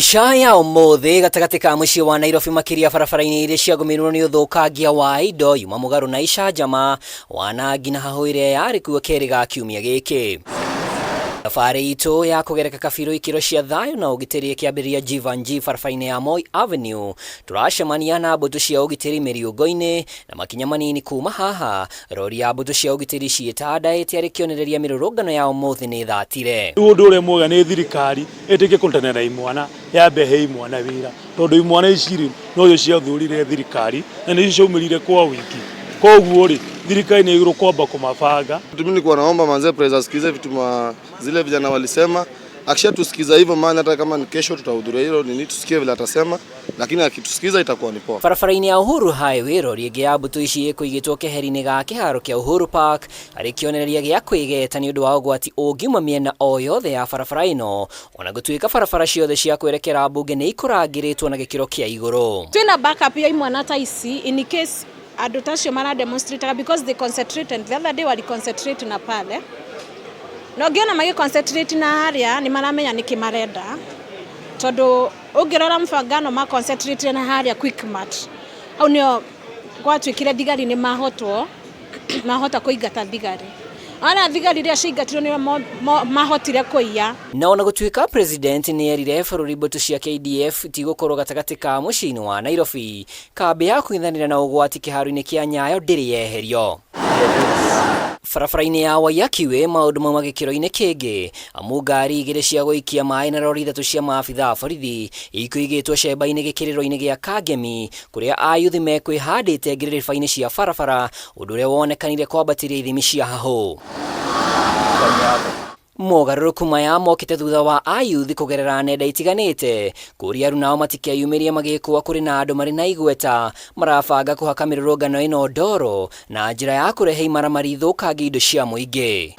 Mbica ya ũmũthĩ gatagatĩ ka mũciĩ wa Nairobi makĩria barabara-inĩ iria ciagũmĩirwo nĩ ũthũkangia wa indo yuma mũgarũ na icanjama wanangi na hahũire yarĩ kuo kerĩ ga kiumia gĩkĩ. Thabarĩ itũ ya kũgereka kabirũ ikĩro cia thayũ na ũgitĩri ĩkĩambĩrĩria Jivanji barabara-inĩ ya Moi Avenue, tũracemania na mbũtũ cia ũgitĩri mĩriũngo-inĩ na makinya manini kuma haha rori ya mbũtũ cia ũgitĩri ciĩtandaĩte arĩ kĩonereria mĩrũrũngano ya ũmũthĩ nĩ thatire. Ũndũ ũrĩa mwega nĩ thirikari ĩtĩkie kũrutanĩra imwana yambe he imwana wĩra tondũ imwana ici no ciathurire thirikari na nĩ ciaumĩrire kwa wiki. Koguo rĩ thirikari nĩ igũrũ kwamba kũmabanga. Mimi nilikuwa naomba manze president asikize vitu zile vijana walisema, akishatusikiza hivyo maana hata kama ni kesho tutahudhuria hilo nini tusikie vile atasema, lakini akitusikiza itakuwa ni poa. Barabara-inĩ ya Uhuru Highway rori ĩngĩ ya mbũtũ ici ĩkũigĩtwo keheri-inĩ ga kĩharo kĩa Uhuru Park arĩ kĩonereria gĩa kwĩgeta nĩ ũndũ wa ũgwati ũngiuma mĩena o yothe ya barabara ĩno, ona gũtuĩka barabara ciothe cia kwerekera mbunge nĩ ikũrangĩrĩtwo na gĩkĩro kĩa igũrũ. Twina backup ya imwana ta ici in case andũ tacio mara demonstrate because they concentrate, and the other day wali concentrate na pale no ngiona magi concentrate na haria ni maramenya niki marenda tondu ungirora mfangano ma concentrate na haria quick match au nio gwatwikire thigari ni mahota kuingata thigari. Ana thigari ria cingatirwo ni mahotire kuiya. Na ona gũtuĩka president nĩ erire bũrũri mbũtũ cia KDF tigũkorwo gatagatĩ ka mũciĩ-inĩ wa Nairobi, kambĩ ya kũithanĩra na ũgwati kĩharo-inĩ kĩa Nyayo ndĩrĩ yeherio. Barabara-inĩ ya Waiyaki Way maũndũ mauma gĩkĩro-inĩ kĩngĩ, amu ngari igĩrĩ cia gũikia maĩ na rori ithatũ cia maabitha a borithi ikũigĩtwo cemba-inĩ gĩkĩrĩro-inĩ gĩa Kangemi kũrĩa ayuthi mekwĩhandĩte ngĩrĩrĩba-inĩ cia barabara, ũndũ ũrĩa wonekanire kwambatĩria ithimi cia hahũ. Mogarũrũku maya mokĩte thutha wa ayuthi kũgerera nenda itiganĩte kũria arũ nao matikeyumĩrie magĩkũa kũrĩ na andũ marĩ na igweta marabanga kũhaka mĩrũrũngano ĩno ndoro na njĩra ya kũrehe imaramari thũkangia indo cia mũingĩ.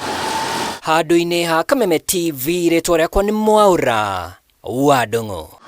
Handũ-inĩ ha Kameme TV rĩtwa rĩakwa nĩ Mwaũra wa Ndũng'ũ.